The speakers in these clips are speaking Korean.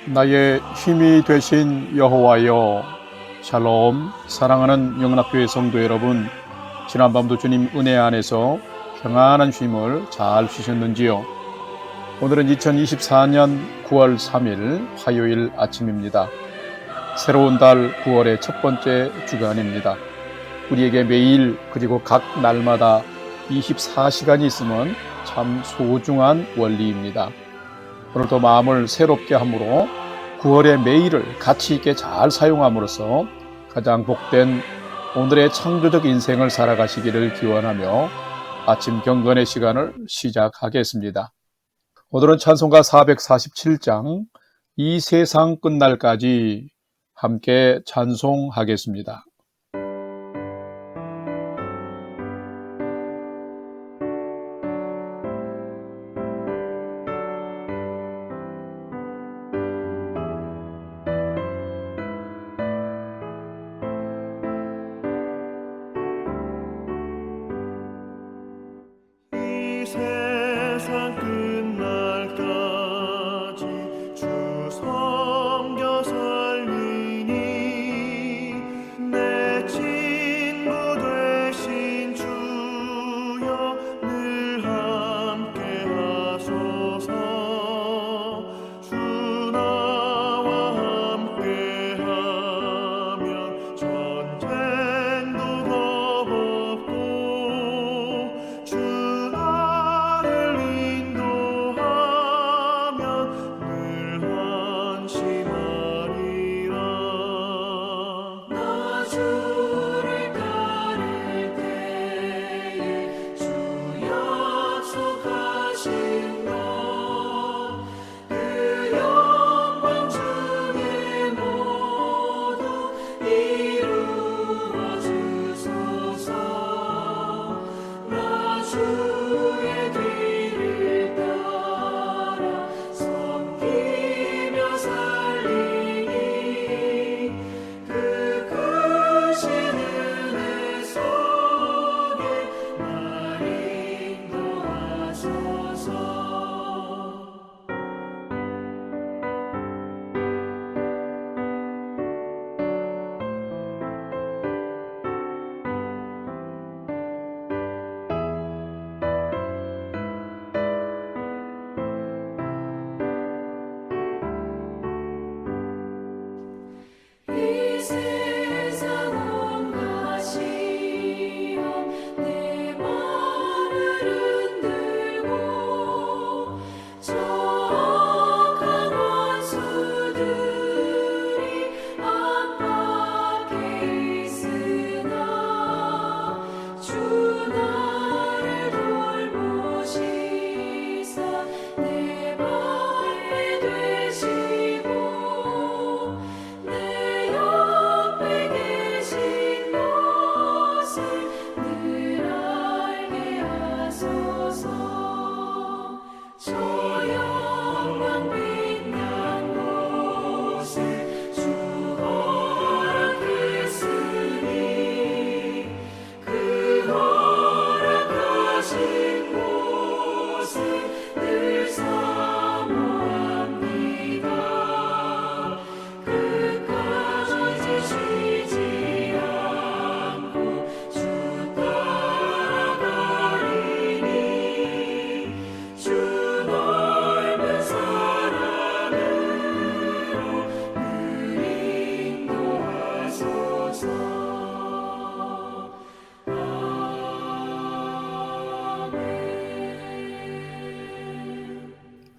나의 힘이 되신 여호와여, 샬롬. 사랑하는 영락교회 성도 여러분, 지난밤도 주님 은혜 안에서 평안한 쉼을 잘 쉬셨는지요? 오늘은 2024년 9월 3일 화요일 아침입니다. 새로운 달 9월의 첫 번째 주간입니다. 우리에게 매일 그리고 각 날마다 24시간이 있으면 참 소중한 원리입니다. 오늘도 마음을 새롭게 함으로 9월의 매일을 가치 있게 잘 사용함으로써 가장 복된 오늘의 창조적 인생을 살아가시기를 기원하며 아침 경건의 시간을 시작하겠습니다. 오늘은 찬송가 447장 이 세상 끝날까지 함께 찬송하겠습니다. 세상 끝날까지 주 섬겨 살리니 내 친구 되신 주여 늘 함께 하소서. 주 나와 함께 하면 전쟁도 겁없고 주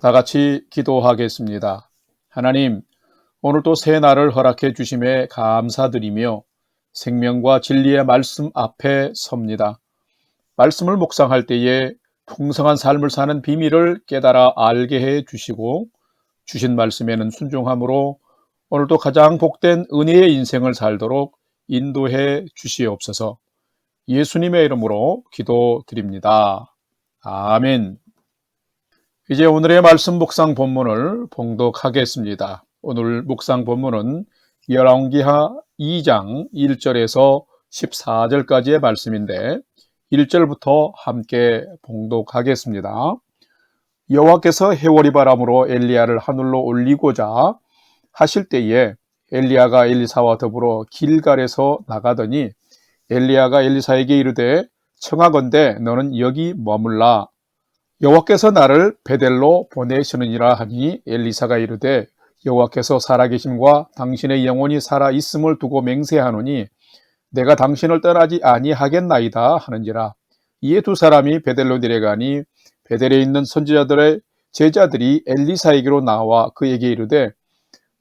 다 같이 기도하겠습니다. 하나님, 오늘도 새 날을 허락해 주심에 감사드리며 생명과 진리의 말씀 앞에 섭니다. 말씀을 묵상할 때에 풍성한 삶을 사는 비밀을 깨달아 알게 해 주시고 주신 말씀에는 순종함으로 오늘도 가장 복된 은혜의 인생을 살도록 인도해 주시옵소서. 예수님의 이름으로 기도드립니다. 아멘. 이제 오늘의 말씀 묵상 본문을 봉독하겠습니다. 오늘 묵상 본문은 열왕기하 2장 1절에서 14절까지의 말씀인데 1절부터 함께 봉독하겠습니다. 여호와께서 해오리 바람으로 엘리야를 하늘로 올리고자 하실 때에 엘리야가 엘리사와 더불어 길갈에서 나가더니 엘리야가 엘리사에게 이르되 청하건대 너는 여기 머물라. 여호와께서 나를 베델로 보내시느니라 하니 엘리사가 이르되 여호와께서 살아계심과 당신의 영혼이 살아 있음을 두고 맹세하노니 내가 당신을 떠나지 아니하겠나이다 하는지라. 이에 두 사람이 베델로 내려가니 베델에 있는 선지자들의 제자들이 엘리사에게로 나와 그에게 이르되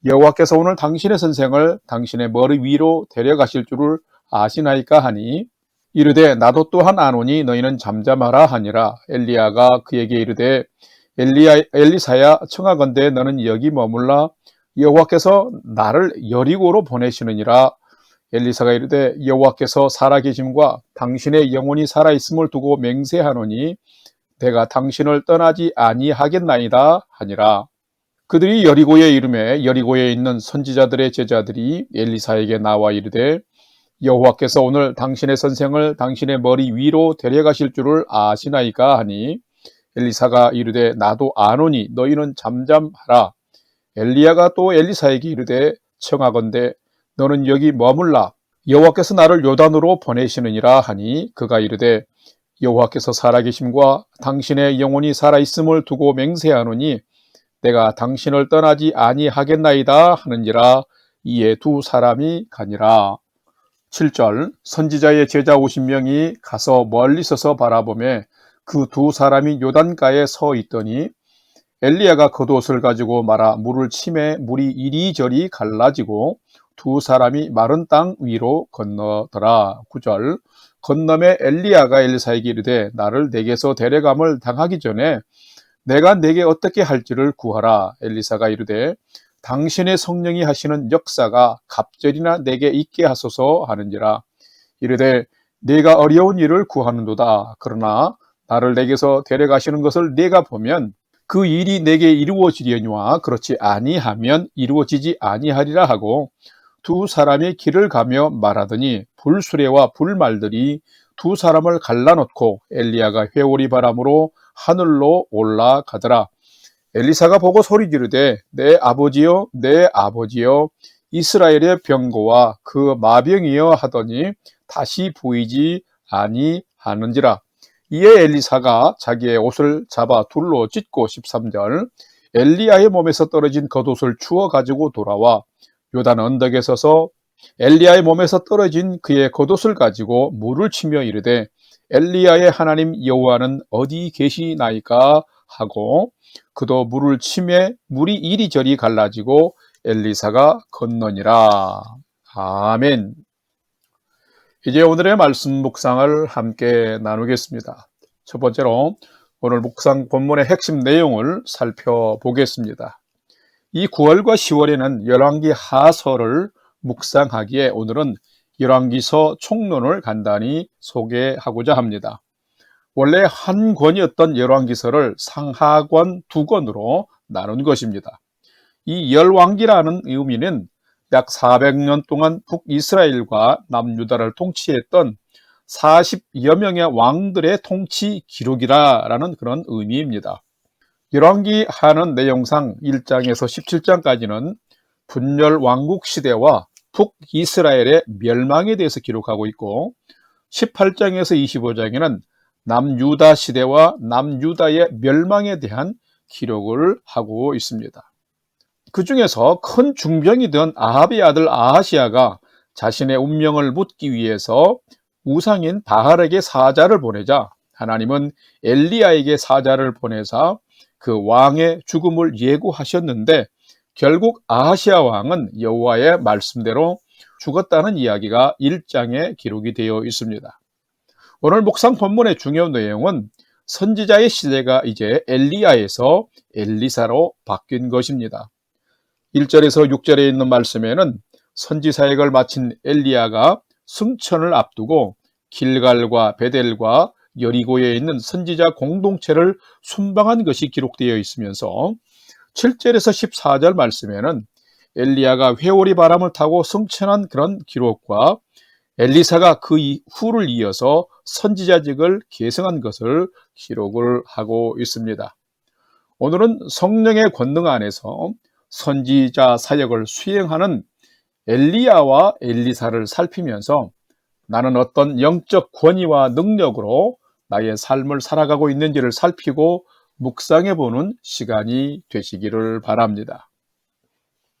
여호와께서 오늘 당신의 선생을 당신의 머리 위로 데려가실 줄을 아시나이까 하니 이르되 나도 또한 아노니 너희는 잠잠하라 하니라. 엘리야가 그에게 이르되 엘리사야 청하건대 너는 여기 머물라. 여호와께서 나를 여리고로 보내시느니라. 엘리사가 이르되 여호와께서 살아계심과 당신의 영혼이 살아있음을 두고 맹세하노니 내가 당신을 떠나지 아니하겠나이다 하니라. 그들이 여리고에 이르매 여리고에 있는 선지자들의 제자들이 엘리사에게 나와 이르되 여호와께서 오늘 당신의 선생을 당신의 머리 위로 데려가실 줄을 아시나이까 하니 엘리사가 이르되 나도 아노니 너희는 잠잠하라. 엘리야가 또 엘리사에게 이르되 청하건대 너는 여기 머물라. 여호와께서 나를 요단으로 보내시느니라 하니 그가 이르되 여호와께서 살아계심과 당신의 영혼이 살아있음을 두고 맹세하노니 내가 당신을 떠나지 아니하겠나이다 하는지라. 이에 두 사람이 가니라. 7절 선지자의 제자 50명이 가서 멀리 서서 바라보매 그 두 사람이 요단가에 서 있더니 엘리야가 겉옷을 가지고 말아 물을 치매 물이 이리저리 갈라지고 두 사람이 마른 땅 위로 건너더라. 9절 건너매 엘리야가 엘리사에게 이르되 나를 내게서 데려감을 당하기 전에 내가 내게 어떻게 할지를 구하라. 엘리사가 이르되 당신의 성령이 하시는 역사가 갑절이나 내게 있게 하소서 하는지라. 이르되 네가 어려운 일을 구하는도다. 그러나 나를 내게서 데려가시는 것을 네가 보면 그 일이 내게 이루어지려니와 그렇지 아니하면 이루어지지 아니하리라 하고 두 사람이 길을 가며 말하더니 불수레와 불말들이 두 사람을 갈라놓고 엘리야가 회오리 바람으로 하늘로 올라가더라. 엘리사가 보고 소리 지르되 내 아버지여 내 아버지여 이스라엘의 병거와 그 마병이여 하더니 다시 보이지 아니하는지라. 이에 엘리사가 자기의 옷을 잡아 둘로 찢고 13절 엘리야의 몸에서 떨어진 겉옷을 주워 가지고 돌아와 요단 언덕에 서서 엘리야의 몸에서 떨어진 그의 겉옷을 가지고 물을 치며 이르되 엘리야의 하나님 여호와는 어디 계시나이까 하고 그도 물을 치매 물이 이리저리 갈라지고 엘리사가 건너니라. 아멘. 이제 오늘의 말씀 묵상을 함께 나누겠습니다. 첫 번째로 오늘 묵상 본문의 핵심 내용을 살펴보겠습니다. 이 9월과 10월에는 열왕기 하서를 묵상하기에 오늘은 열왕기서 총론을 간단히 소개하고자 합니다. 원래 한 권이었던 열왕기서를 상하권 두 권으로 나눈 것입니다. 이 열왕기라는 의미는 약 400년 동안 북이스라엘과 남유다를 통치했던 40여 명의 왕들의 통치 기록이라는 그런 의미입니다. 열왕기 하는 내용상 1장에서 17장까지는 분열 왕국 시대와 북이스라엘의 멸망에 대해서 기록하고 있고 18장에서 25장에는 남유다 시대와 남유다의 멸망에 대한 기록을 하고 있습니다. 그 중에서 큰 중병이 된 아합의 아들 아하시아가 자신의 운명을 묻기 위해서 우상인 바알에게 사자를 보내자 하나님은 엘리야에게 사자를 보내사 그 왕의 죽음을 예고하셨는데 결국 아하시아 왕은 여호와의 말씀대로 죽었다는 이야기가 1장에 기록이 되어 있습니다. 오늘 묵상 본문의 중요한 내용은 선지자의 시대가 이제 엘리야에서 엘리사로 바뀐 것입니다. 1절에서 6절에 있는 말씀에는 선지 사역을 마친 엘리야가 승천을 앞두고 길갈과 베델과 여리고에 있는 선지자 공동체를 순방한 것이 기록되어 있으면서 7절에서 14절 말씀에는 엘리야가 회오리 바람을 타고 승천한 그런 기록과 엘리사가 그 후를 이어서 선지자직을 계승한 것을 기록을 하고 있습니다. 오늘은 성령의 권능 안에서 선지자 사역을 수행하는 엘리야와 엘리사를 살피면서 나는 어떤 영적 권위와 능력으로 나의 삶을 살아가고 있는지를 살피고 묵상해보는 시간이 되시기를 바랍니다.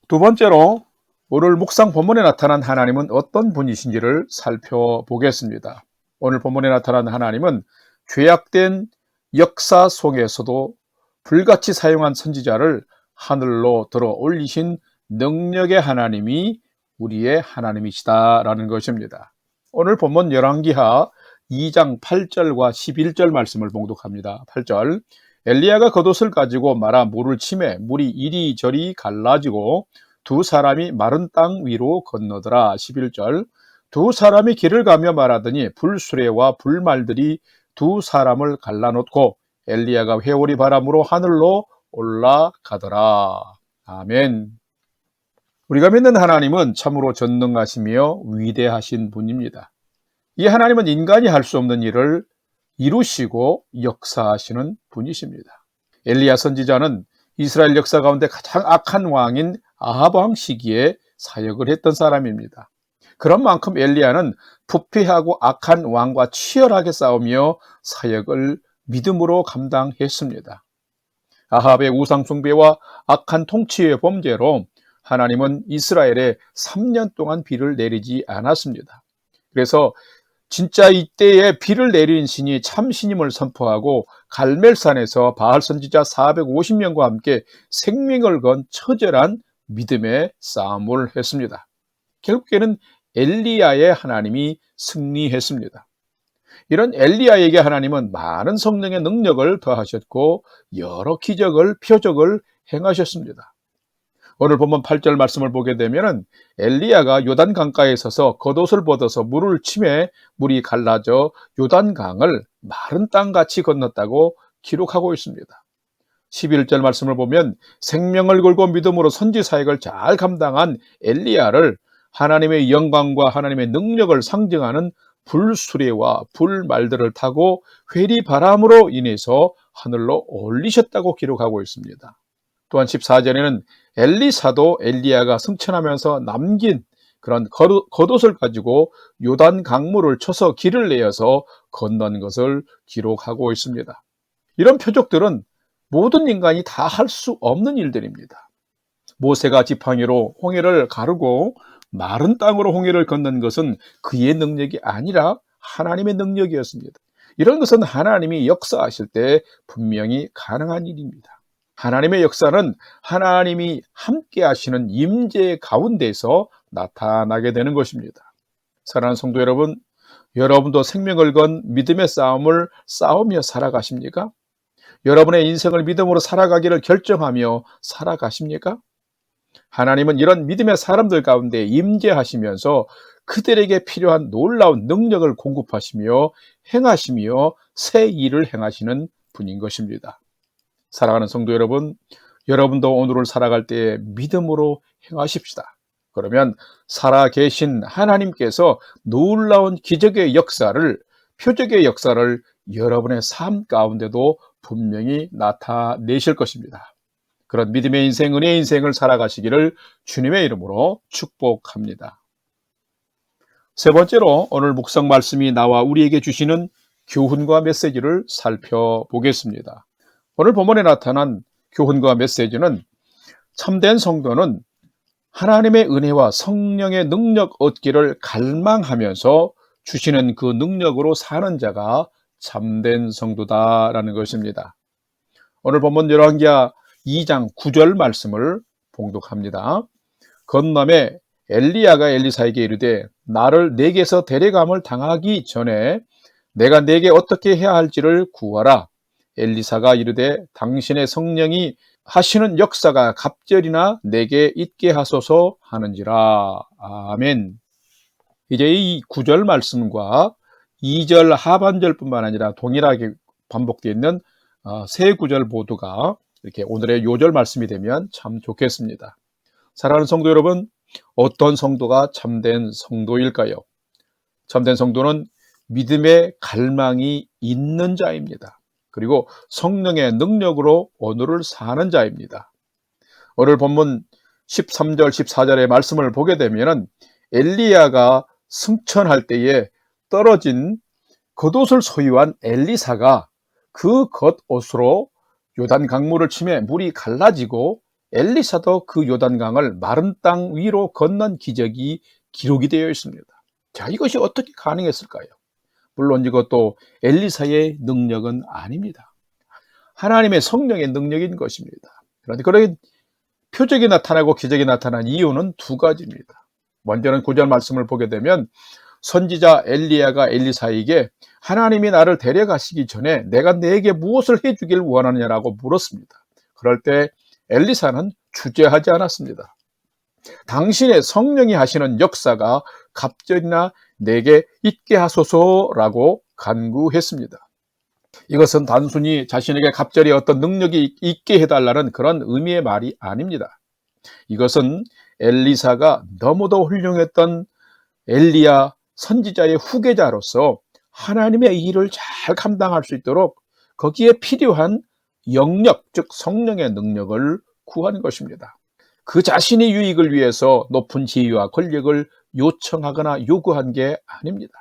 두 번째로 오늘 묵상 본문에 나타난 하나님은 어떤 분이신지를 살펴보겠습니다. 오늘 본문에 나타난 하나님은 죄악된 역사 속에서도 불같이 사용한 선지자를 하늘로 들어 올리신 능력의 하나님이 우리의 하나님이시다라는 것입니다. 오늘 본문 열왕기하 2장 8절과 11절 말씀을 봉독합니다. 8절 엘리야가 겉옷을 가지고 말아 물을 치매 물이 이리저리 갈라지고 두 사람이 마른 땅 위로 건너더라. 11절 두 사람이 길을 가며 말하더니 불수레와 불말들이 두 사람을 갈라놓고 엘리야가 회오리 바람으로 하늘로 올라가더라. 아멘. 우리가 믿는 하나님은 참으로 전능하시며 위대하신 분입니다. 이 하나님은 인간이 할 수 없는 일을 이루시고 역사하시는 분이십니다. 엘리야 선지자는 이스라엘 역사 가운데 가장 악한 왕인 아합 왕 시기에 사역을 했던 사람입니다. 그런 만큼 엘리야는 부패하고 악한 왕과 치열하게 싸우며 사역을 믿음으로 감당했습니다. 아합의 우상 숭배와 악한 통치의 범죄로 하나님은 이스라엘에 3년 동안 비를 내리지 않았습니다. 그래서 진짜 이때에 비를 내린 신이 참신임을 선포하고 갈멜산에서 바알 선지자 450명과 함께 생명을 건 처절한 믿음의 싸움을 했습니다. 결국에는 엘리야의 하나님이 승리했습니다. 이런 엘리야에게 하나님은 많은 성령의 능력을 더하셨고 여러 기적을 표적을 행하셨습니다. 오늘 본문 8절 말씀을 보게 되면 엘리야가 요단 강가에 서서 겉옷을 벗어서 물을 치매 물이 갈라져 요단강을 마른 땅같이 건넜다고 기록하고 있습니다. 11절 말씀을 보면 생명을 걸고 믿음으로 선지 사역을 잘 감당한 엘리야를 하나님의 영광과 하나님의 능력을 상징하는 불수레와 불말들을 타고 회리 바람으로 인해서 하늘로 올리셨다고 기록하고 있습니다. 또한 14절에는 엘리사도 엘리야가 승천하면서 남긴 그런 겉옷을 가지고 요단 강물을 쳐서 길을 내어서 건넌 것을 기록하고 있습니다. 이런 표적들은 모든 인간이 다 할 수 없는 일들입니다. 모세가 지팡이로 홍해를 가르고 마른 땅으로 홍해를 건넌 것은 그의 능력이 아니라 하나님의 능력이었습니다. 이런 것은 하나님이 역사하실 때 분명히 가능한 일입니다. 하나님의 역사는 하나님이 함께 하시는 임재 가운데서 나타나게 되는 것입니다. 사랑하는 성도 여러분, 여러분도 생명을 건 믿음의 싸움을 싸우며 살아가십니까? 여러분의 인생을 믿음으로 살아가기를 결정하며 살아가십니까? 하나님은 이런 믿음의 사람들 가운데 임재하시면서 그들에게 필요한 놀라운 능력을 공급하시며 행하시며 새 일을 행하시는 분인 것입니다. 사랑하는 성도 여러분, 여러분도 오늘을 살아갈 때 믿음으로 행하십시다. 그러면 살아계신 하나님께서 놀라운 기적의 역사를, 표적의 역사를 여러분의 삶 가운데도 분명히 나타내실 것입니다. 그런 믿음의 인생, 은혜의 인생을 살아가시기를 주님의 이름으로 축복합니다. 세 번째로 오늘 묵상 말씀이 나와 우리에게 주시는 교훈과 메시지를 살펴보겠습니다. 오늘 본문에 나타난 교훈과 메시지는 참된 성도는 하나님의 은혜와 성령의 능력 얻기를 갈망하면서 주시는 그 능력으로 사는 자가 참된 성도다라는 것입니다. 오늘 본문 열왕기하 2장 9절 말씀을 봉독합니다. 건너매 엘리야가 엘리사에게 이르되 나를 내게서 데려감을 당하기 전에 내가 내게 어떻게 해야 할지를 구하라. 엘리사가 이르되 당신의 성령이 하시는 역사가 갑절이나 내게 있게 하소서 하는지라. 아멘. 이제 이 9절 말씀과 2절 하반절뿐만 아니라 동일하게 반복되어 있는 세 구절 모두가 이렇게 오늘의 요절 말씀이 되면 참 좋겠습니다. 사랑하는 성도 여러분, 어떤 성도가 참된 성도일까요? 참된 성도는 믿음의 갈망이 있는 자입니다. 그리고 성령의 능력으로 오늘을 사는 자입니다. 오늘 본문 13절, 14절의 말씀을 보게 되면 엘리야가 승천할 때에 떨어진 겉옷을 소유한 엘리사가 그 겉옷으로 요단 강물을 치매 물이 갈라지고 엘리사도 그 요단강을 마른 땅 위로 건넌 기적이 기록이 되어 있습니다. 자, 이것이 어떻게 가능했을까요? 물론 이것도 엘리사의 능력은 아닙니다. 하나님의 성령의 능력인 것입니다. 그런데 그런 표적이 나타나고 기적이 나타난 이유는 두 가지입니다. 먼저는 9절 말씀을 보게 되면 선지자 엘리야가 엘리사에게 하나님이 나를 데려가시기 전에 내가 네게 무엇을 해주길 원하느냐라고 물었습니다. 그럴 때 엘리사는 주저하지 않았습니다. 당신의 성령이 하시는 역사가 갑절이나 내게 있게 하소서라고 간구했습니다. 이것은 단순히 자신에게 갑절이 어떤 능력이 있게 해달라는 그런 의미의 말이 아닙니다. 이것은 엘리사가 너무도 훌륭했던 엘리야 선지자의 후계자로서 하나님의 일을 잘 감당할 수 있도록 거기에 필요한 영역, 즉 성령의 능력을 구하는 것입니다. 그 자신의 유익을 위해서 높은 지위와 권력을 요청하거나 요구한 게 아닙니다.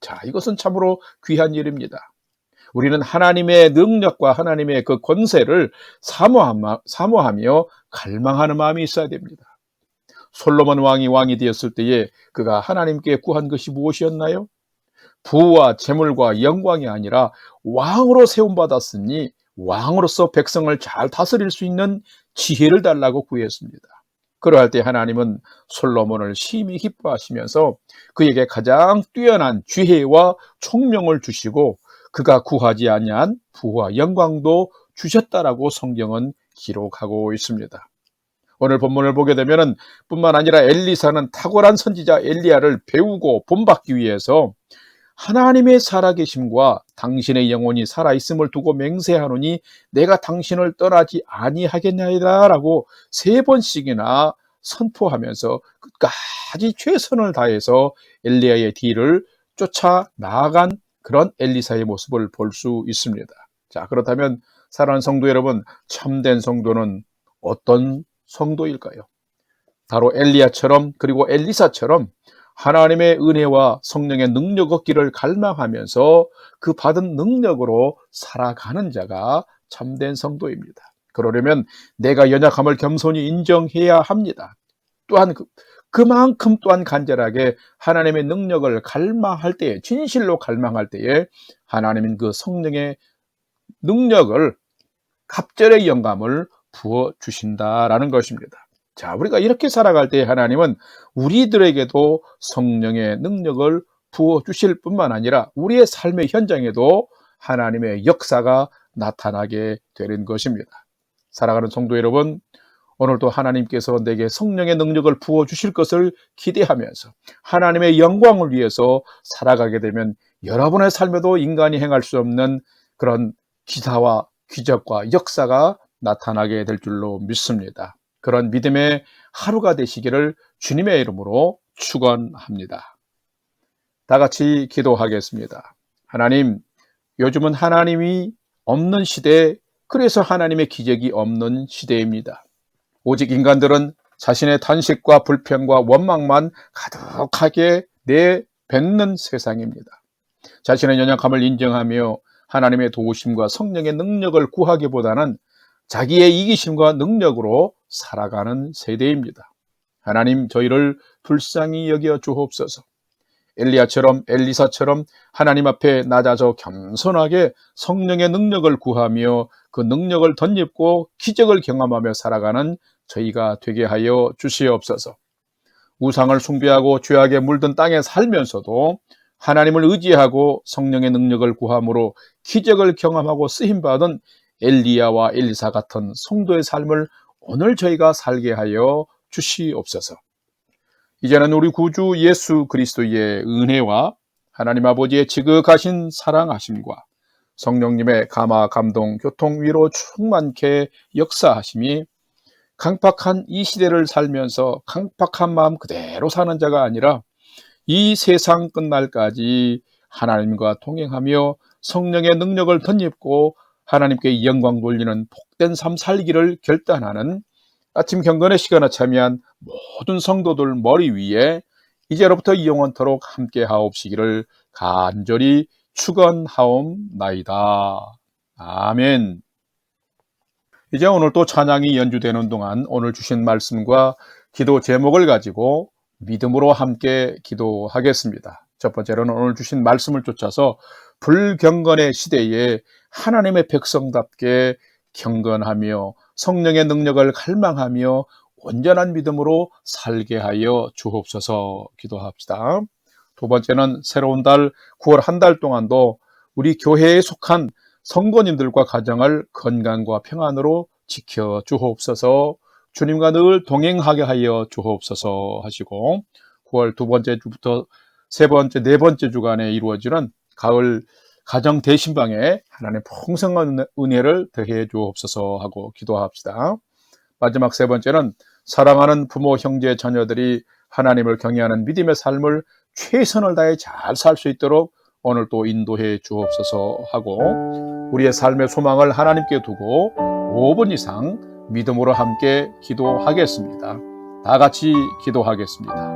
자, 이것은 참으로 귀한 일입니다. 우리는 하나님의 능력과 하나님의 그 권세를 사모하며 갈망하는 마음이 있어야 됩니다. 솔로몬 왕이 되었을 때에 그가 하나님께 구한 것이 무엇이었나요? 부와 재물과 영광이 아니라 왕으로 세움받았으니 왕으로서 백성을 잘 다스릴 수 있는 지혜를 달라고 구했습니다. 그러할 때 하나님은 솔로몬을 심히 기뻐하시면서 그에게 가장 뛰어난 지혜와 총명을 주시고 그가 구하지 아니한 부와 영광도 주셨다라고 성경은 기록하고 있습니다. 오늘 본문을 보게 되면 뿐만 아니라 엘리사는 탁월한 선지자 엘리야를 배우고 본받기 위해서 하나님의 살아계심과 당신의 영혼이 살아있음을 두고 맹세하노니 내가 당신을 떠나지 아니하겠나이다라고 3번씩이나 선포하면서 끝까지 최선을 다해서 엘리야의 뒤를 쫓아 나아간 그런 엘리사의 모습을 볼 수 있습니다. 자, 그렇다면 사랑하는 성도 여러분, 참된 성도는 어떤 성도일까요? 바로 엘리야처럼 그리고 엘리사처럼 하나님의 은혜와 성령의 능력 얻기를 갈망하면서 그 받은 능력으로 살아가는 자가 참된 성도입니다. 그러려면 내가 연약함을 겸손히 인정해야 합니다. 또한 그만큼 또한 간절하게 하나님의 능력을 갈망할 때에, 진실로 갈망할 때에 하나님은 그 성령의 능력을, 갑절의 영감을 부어주신다라는 것입니다. 자, 우리가 이렇게 살아갈 때 하나님은 우리들에게도 성령의 능력을 부어주실 뿐만 아니라 우리의 삶의 현장에도 하나님의 역사가 나타나게 되는 것입니다. 사랑하는 성도 여러분, 오늘도 하나님께서 내게 성령의 능력을 부어주실 것을 기대하면서 하나님의 영광을 위해서 살아가게 되면 여러분의 삶에도 인간이 행할 수 없는 그런 기사와 기적과 역사가 나타나게 될 줄로 믿습니다. 그런 믿음의 하루가 되시기를 주님의 이름으로 축원합니다. 다 같이 기도하겠습니다. 하나님, 요즘은 하나님이 없는 시대, 그래서 하나님의 기적이 없는 시대입니다. 오직 인간들은 자신의 탄식과 불평과 원망만 가득하게 내뱉는 세상입니다. 자신의 연약함을 인정하며 하나님의 도우심과 성령의 능력을 구하기보다는 자기의 이기심과 능력으로 살아가는 세대입니다. 하나님, 저희를 불쌍히 여겨 주옵소서. 엘리야처럼 엘리사처럼 하나님 앞에 낮아져 겸손하게 성령의 능력을 구하며 그 능력을 덧입고 기적을 경험하며 살아가는 저희가 되게 하여 주시옵소서. 우상을 숭배하고 죄악에 물든 땅에 살면서도 하나님을 의지하고 성령의 능력을 구함으로 기적을 경험하고 쓰임받은 엘리야와 엘리사 같은 성도의 삶을 오늘 저희가 살게 하여 주시옵소서. 이제는 우리 구주 예수 그리스도의 은혜와 하나님 아버지의 지극하신 사랑하심과 성령님의 감화, 감동, 교통, 위로 충만케 역사하심이 강팍한 이 시대를 살면서 강팍한 마음 그대로 사는 자가 아니라 이 세상 끝날까지 하나님과 동행하며 성령의 능력을 덧입고 하나님께 영광 돌리는 복된 삶 살기를 결단하는 아침 경건의 시간에 참여한 모든 성도들 머리 위에 이제로부터 영원토록 함께 하옵시기를 간절히 축원하옵나이다. 아멘. 이제 오늘 또 찬양이 연주되는 동안 오늘 주신 말씀과 기도 제목을 가지고 믿음으로 함께 기도하겠습니다. 첫 번째로는 오늘 주신 말씀을 쫓아서 불경건의 시대에 하나님의 백성답게 경건하며 성령의 능력을 갈망하며 온전한 믿음으로 살게 하여 주옵소서 기도합시다. 두 번째는 새로운 달 9월 한 달 동안도 우리 교회에 속한 성도님들과 가정을 건강과 평안으로 지켜 주옵소서. 주님과 늘 동행하게 하여 주옵소서 하시고 9월 두 번째 주부터 세 번째, 네 번째 주간에 이루어지는 가을 가정 대신방에 하나님의 풍성한 은혜를 더해 주옵소서 하고 기도합시다. 마지막 세 번째는 사랑하는 부모, 형제, 자녀들이 하나님을 경외하는 믿음의 삶을 최선을 다해 잘 살 수 있도록 오늘 또 인도해 주옵소서 하고 우리의 삶의 소망을 하나님께 두고 5분 이상 믿음으로 함께 기도하겠습니다. 다 같이 기도하겠습니다.